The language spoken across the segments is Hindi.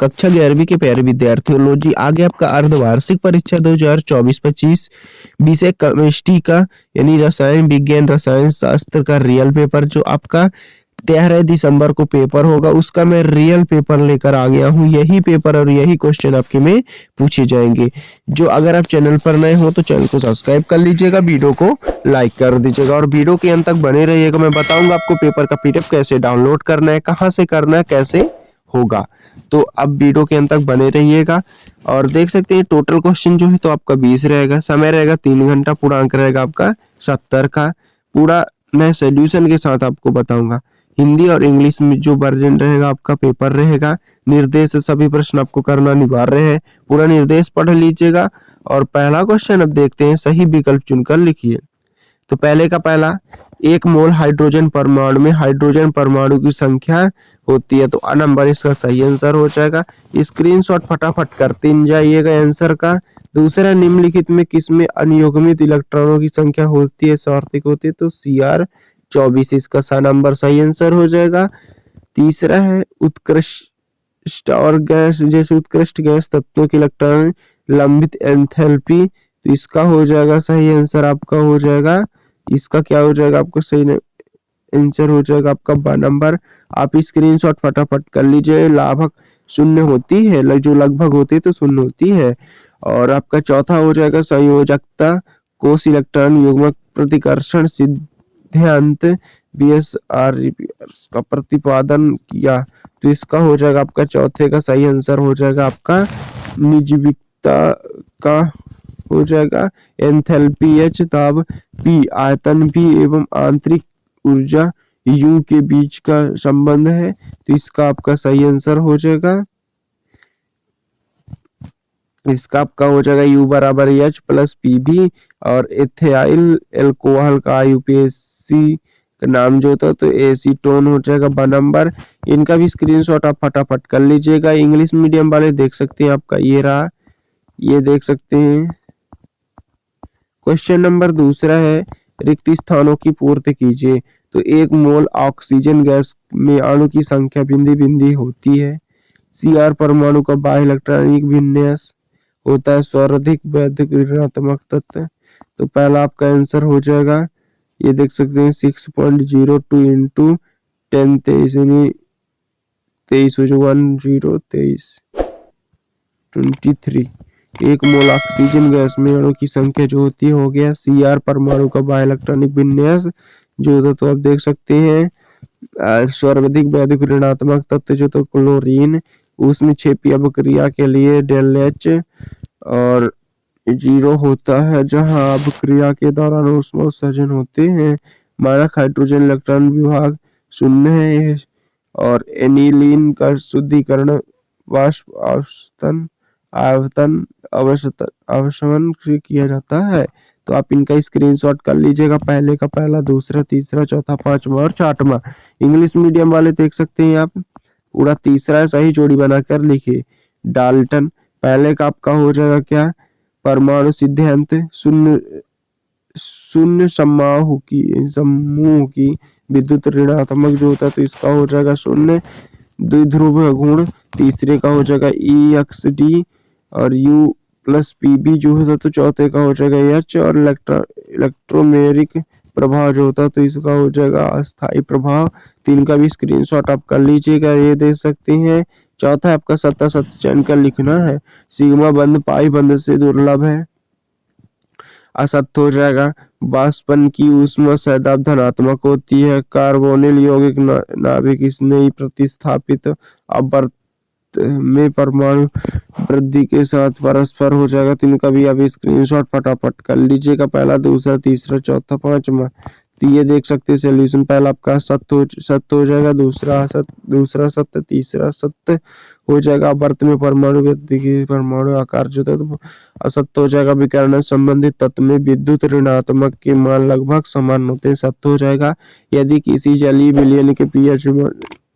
कक्षा 11वीं के प्यारे विद्यार्थियों, लो जी आगे आपका अर्धवार्षिक परीक्षा 2024-25 विषय केमिस्ट्री का यानी रसायन विज्ञान रसायन शास्त्र का रियल पेपर जो आपका 13 दिसंबर को पेपर होगा, उसका मैं रियल पेपर लेकर आ गया हूँ। यही पेपर और यही क्वेश्चन आपके में पूछे जाएंगे। जो अगर आप चैनल पर नए हो तो चैनल को सब्सक्राइब कर लीजिएगा, वीडियो को लाइक कर दीजिएगा और वीडियो के अंत तक बने रहिएगा। मैं बताऊंगा आपको पेपर का पीडीएफ कैसे डाउनलोड करना है, कहाँ से करना है, कैसे होगा। तो अब वीडियो के अंत तक बने रहिएगा और देख सकते हैं टोटल क्वेश्चन जो है तो आपका 20 रहेगा, समय रहेगा 3 घंटा, पूरा अंक रहेगा आपका 70 का। पूरा मैं सोल्यूशन के साथ आपको बताऊंगा। हिंदी और इंग्लिश में जो वर्जन रहेगा आपका पेपर रहेगा। निर्देश से सभी प्रश्न आपको करना अनिवार्य है, पूरा निर्देश पढ़ लीजिएगा। और पहला क्वेश्चन अब देखते हैं, सही विकल्प चुनकर लिखिए। तो पहले का पहला, 1 मोल हाइड्रोजन परमाणु में हाइड्रोजन परमाणु की संख्या होती है, तो अ नंबर इसका सही आंसर हो जाएगा। स्क्रीनशॉट फटाफट करते जाइएगा आंसर का। दूसरा, निम्नलिखित में किसमें अनियमित इलेक्ट्रॉनों की संख्या होती है, सार्थक होती है, तो Cr24 इसका सा नंबर सही आंसर हो जाएगा। तीसरा है, उत्कृष्ट और गैस जैसे उत्कृष्ट गैस तत्वों की इलेक्ट्रॉन लंबित एंथैल्पी, तो इसका हो जाएगा सही आंसर आपका हो जाएगा, इसका क्या हो जाएगा आपका सही आंसर हो जाएगा आपका ब नंबर। आप स्क्रीनशॉट फटाफट कर लीजिए। लाभक शून्य होती है, जो लगभग होती है तो शून्य होती है। और आपका चौथा हो जाएगा संयोजकता कोष इलेक्ट्रॉन युग्मक प्रतिकर्षण सिद्धांत BSR का प्रतिपादन किया, तो इसका हो जाएगा आपका चौथे का सही आंसर हो जाएगा आपका निजविकता का हो जाएगा एंथैल्पी H, ताप P, आयतन P एवं आंतरिक ऊर्जा U के बीच का संबंध है, तो इसका आपका सही आंसर हो जाएगा, इसका आपका हो जाएगा U बराबर H प्लस PB। और एथिल एल्कोहल का IUPAC का नाम जो होता है तो एसीटोन हो जाएगा ब नंबर। इनका भी स्क्रीनशॉट आप फटाफट कर लीजिएगा। इंग्लिश मीडियम वाले देख सकते हैं आपका ये रहा, ये देख सकते हैं। क्वेश्चन नंबर दूसरा है, रिक्त स्थानों की पूर्ति कीजिए। तो 1 मोल ऑक्सीजन गैस में अणु की संख्या बिंदी बिंदी होती है। Cr परमाणु का बाह्य इलेक्ट्रॉनिक विन्यास होता है सर्वाधिक वैध ऋणात्मक तत्व, तो पहला आपका आंसर हो जाएगा, ये देख सकते हैं 6.02 इंटू 10 23 हो जाएगा 23। 1 मोल ऑक्सीजन गैस में अणु की संख्या जो होती है हो गया। Cr परमाणु का बाह्य इलेक्ट्रॉनिक विन्यास जो होता तो आप देख सकते हैं सर्वाधिक वैध ऋणात्मक तत्व जो तो क्लोरीन, उसमें 6p अभिक्रिया के लिए डेल H और 0 होता है जहां अभिक्रिया के दौरान ऊष्मा उत्सर्जन होते हैं। मानक हाइड्रोजन इलेक्ट्रॉन विभाग 0 है। और एनिलीन का शुद्धिकरण वाष्प आवर्तन अवशमन से किया जाता है, तो आप इनका स्क्रीनशॉट कर लीजिएगा। पहले का पहला, दूसरा, तीसरा, चौथा, पांचवा और छठवां। इंग्लिश मीडियम वाले देख सकते हैं आप, पूरा तीसरा सही जोड़ी बनाकर लिखिए। डाल्टन, पहले का आपका हो जाएगा क्या, परमाणु सिद्धांत शून्य समूह की विद्युत ऋणात्मक जो होता है तो इसका हो जाएगा 0। द्विध्रुव गुण, तीसरे का हो जाएगा EXD और U प्लस PB जो होता तो चौथे का हो जाएगा H। और इलेक्ट्रोमेरिक प्रभाव जो होता तो इसका हो जाएगा अस्थायी प्रभाव। तीन का भी स्क्रीनशॉट आप कर लीजिएगा, ये देख सकते हैं। चौथा आपका सत्ता सत्य चयन कर लिखना है। सिग्मा बंध पाई बंध से दुर्लभ है, असत्य हो जाएगा। वाष्पन की ऊष्मा सैद्धांत धनात्मक होती है। कार्बोनिल यौगिक नाभिक स्नेही प्रतिस्थापित अपवर्त में परमाणु वृद्धि के साथ परस्पर हो जाएगा। तो इनका भी अभी स्क्रीनशॉट फटाफट कर लीजिएगा, पहला, दूसरा, तीसरा, चौथा, पांचवा। तो ये देख सकते हैं सोल्यूशन, पहला आपका सत्य हो जाएगा, दूसरा सत्य, तीसरा सत्य हो जाएगा। वर्त में परमाणु वृद्धि की परमाणु आकार जो था तो असत्य हो जाएगा। विकर्ण संबंधित तत्व में विद्युत ऋणात्मक के मान लगभग समान होते हैं, सत्य हो जाएगा। यदि किसी जलीय विलयन के pH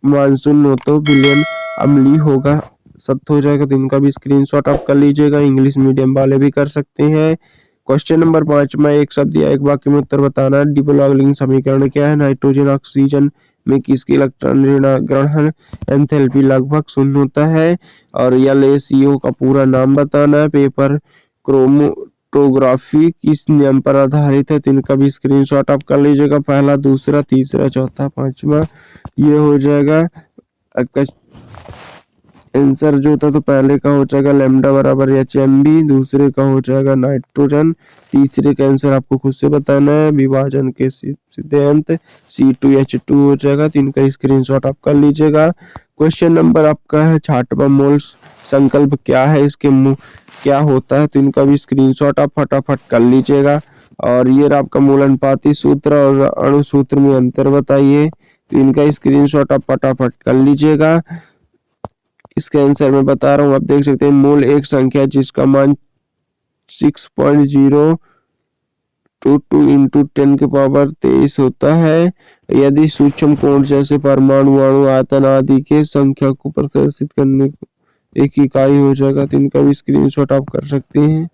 मान 0 हो तो विलयन अम्लीय होगा, सत्य हो जाएगा। तो इनका भी स्क्रीनशॉट आप कर लीजिएगा, इंग्लिश मीडियम वाले भी कर सकते हैं। क्वेश्चन नंबर 5 में एक शब्द या एक वाक्य में उत्तर बताना। डिब्लोइलिंग समीकरण क्या है? नाइट्रोजन ऑक्सीजन में किसकी इलेक्ट्रॉन ग्रहण एंथैल्पी लगभग शून्य होता है। और LaCO का पूरा नाम बताना है। पेपर क्रोमैटोग्राफी किस नियम पर आधारित है, तो इनका भी स्क्रीनशॉट आप कर लीजिएगा। पहला, दूसरा, तीसरा, चौथा, पांचवा ये हो जाएगा आपका आंसर जो होता है। तो पहले का हो जाएगा लैम्डा बराबर HMB, दूसरे का हो जाएगा नाइट्रोजन, तीसरे का आंसर आपको खुद से बताना है विभाजन के सिद्धांत C2H2 हो जाएगा। तो इनका स्क्रीनशॉट आप कर लीजिएगा। क्वेश्चन नंबर आपका है 66वां, मोल संकल्प क्या है, इसके क्या होता है, तो इनका भी स्क्रीनशॉट आप फटाफट कर लीजिएगा। और ये रहा आपका मूल अनुपाती सूत्र और अणु सूत्र में अंतर बताइए, तो इनका स्क्रीनशॉट आप फटाफट कर लीजिएगा। इसके आंसर मैं बता रहा हूँ, आप देख सकते हैं मूल एक संख्या जिसका मान 6.022 इंटू 10 के पावर 23 होता है। यदि सूक्ष्म कोण जैसे परमाणु, अणु, आयतन आदि के संख्या को प्रदर्शित करने एक इकाई हो जाएगा, तो इनका भी स्क्रीनशॉट आप कर सकते हैं।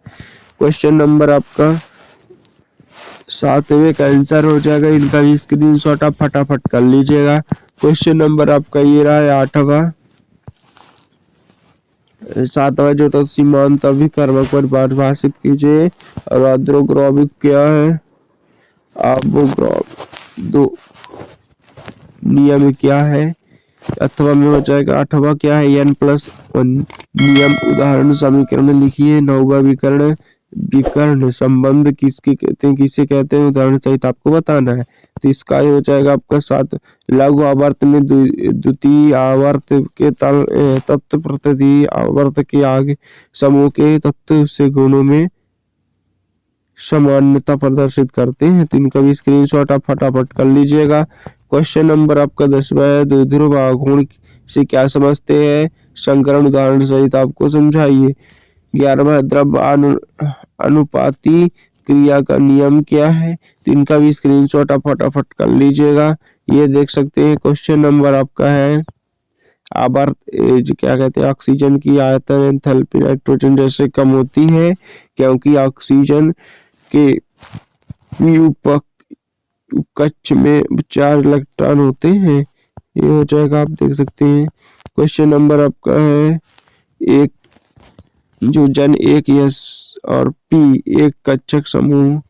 क्वेश्चन नंबर आपका 7वें का आंसर हो जाएगा, इनका भी स्क्रीनशॉट आप फटाफट कर लीजिएगा। क्वेश्चन नंबर आपका ये रहा है 8वां। 7वां जो था सीमांत अभिकर्मक पर परिभाषित कीजिए। और आर्द्रोग्राविक क्या है, दो नियम क्या है, अथवा में हो जाएगा। 8वां क्या है, N+1 नियम उदाहरण समीकरण लिखिए। 9वां विकर्ण संबंध किसके कहते हैं, किसे कहते हैं, उदाहरण सहित आपको बताना है। तो इसका हो जाएगा आपका 7। लघु आवर्त में द्वितीय आवर्त के तत्व प्रति आवर्त के आगे समूह के तत्व से गुणों में समानता प्रदर्शित करते हैं। तो इनका भी स्क्रीनशॉट आप फटाफट कर लीजिएगा। क्वेश्चन नंबर आपका 10वां है, द्विध्रुव आघूर्ण से क्या समझते हैं, संकरण उदाहरण सहित आपको समझाइए। 11वां द्रव्य अनुपाती क्रिया का नियम क्या है, तो इनका भी स्क्रीनशॉट आप फटाफट कर लीजिएगा। ये देख सकते हैं क्वेश्चन नंबर आपका है आवर्त क्या कहते हैं, ऑक्सीजन की आयतन एंथैल्पी नाइट्रोजन जैसे कम होती है क्योंकि ऑक्सीजन के कक्ष में 4 इलेक्ट्रॉन होते हैं। ये हो जाएगा, आप देख सकते हैं। क्वेश्चन नंबर आपका है एक, जो जन एक S और P एक कक्षक समूह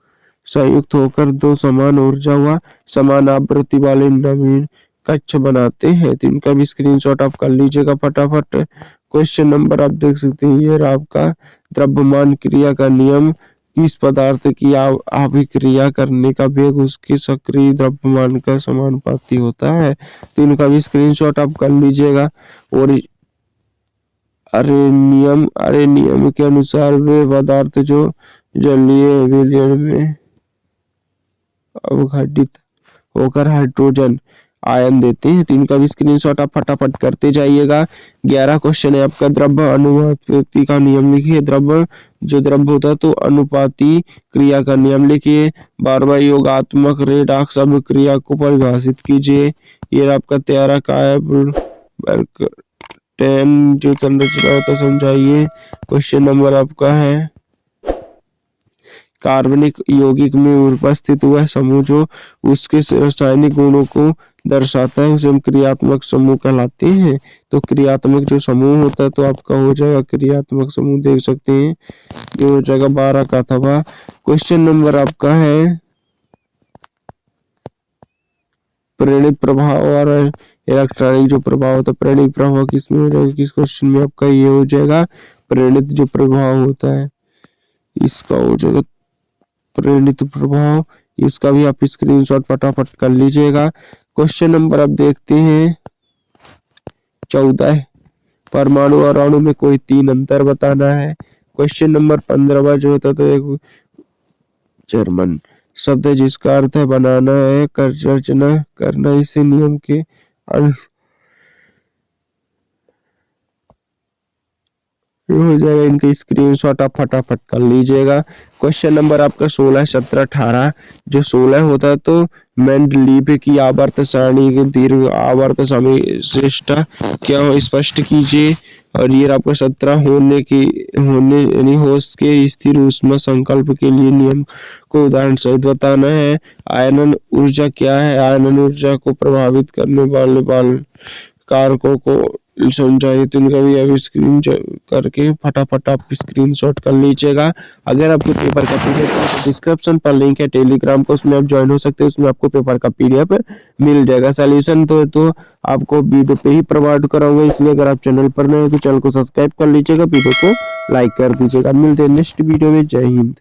संयुक्त होकर 2 समान ऊर्जा व समान आवृत्ति वाले नवीन कक्ष बनाते हैं। तो इनका भी स्क्रीनशॉट आप कर लीजिएगा फटाफट। क्वेश्चन नंबर आप देख सकते हैं ये आपका द्रव्यमान क्रिया का नियम, किस पदार्थ की अभिक्रिया करने का वेग उसके सक्रिय द्रव्यमान का समानुपाती होता है। तो इनका भी स्क्रीनशॉट आप कर लीजिएगा। और अरे नियम के अनुसार वे पदार्थ जो जलीय विलयन में अवघटित होकर हाइड्रोजन आयन देते हैं। तो इनका भी स्क्रीनशॉट आप फटाफट करते जाइएगा। 11 क्वेश्चन है आपका, द्रव्य अनुपाती का नियम लिखिए। द्रव्य जो द्रव्य होता है तो अनुपाती क्रिया का नियम लिखिए। 12वां योगात्मक रेडॉक्स अभिक्रिया को परिभाषित कीजिए। ये आपका 13 का है जो संरचना होता समझाइए। क्वेश्चन नंबर आपका है कार्बनिक यौगिक में उपस्थित हुआ समूह जो उसके रासायनिक गुणों को दर्शाता है उसे हम क्रियात्मक समूह कहलाते हैं। तो क्रियात्मक जो समूह होता है तो आपका हो जाएगा क्रियात्मक समूह, देख सकते हैं जो हो जाएगा 12 का था। क्वेश्चन नंबर आपका है प्रेरित प्रभाव और इलेक्ट्रॉनिक जो प्रभाव होता है, प्रेरित प्रभाव किसमें हो जाएगा, किस क्वेश्चन में आपका ये हो जाएगा प्रेरित जो प्रभाव होता है, इसका हो जाएगा प्रेरित प्रभाव। इसका भी आप स्क्रीनशॉट फटाफट कर लीजिएगा। क्वेश्चन नंबर आप देखते हैं 14, परमाणु और अणु में कोई 3 अंतर बताना है। क्वेश्चन नंबर 15 जो होता तो एक जर्मन शब्द है जिसका अर्थ है बनाना है, रचना करना, इसे नियम के हो जाएगा, इनका स्क्रीनशॉट आप फटाफट कर लीजिएगा। क्वेश्चन नंबर आपका 16, 17, 18। जो 16 होता है तो मेंडलीव की आवर्त सारणी के दीर्घ आवर्त श्रेष्ठता क्या हो, स्पष्ट कीजिए। और ये आपका 17 होने यानी होश के स्थिर ऊष्मा संकल्प के लिए नियम को उदाहरण सहित बताना है। आयनन ऊर्जा क्या है, आयनन ऊर्जा को प्रभावित करने वाले कारकों को समझाइए। तो इनका भी अभी स्क्रीन करके फटाफट आप स्क्रीनशॉट कर लीजिएगा। अगर आपको पेपर का पीडीएफ, डिस्क्रिप्शन पर लिंक है टेलीग्राम का, उसमें आप ज्वाइन हो सकते हैं। उसमें आपको पेपर का पीडीएफ मिल जाएगा। सॉल्यूशन तो आपको वीडियो पे ही प्रोवाइड कराऊंगा, इसलिए अगर आप चैनल पर नए हैं तो चैनल को सब्सक्राइब कर लीजिएगा, वीडियो को लाइक कर दीजिएगा। मिलते हैं नेक्स्ट वीडियो में। जय हिंद।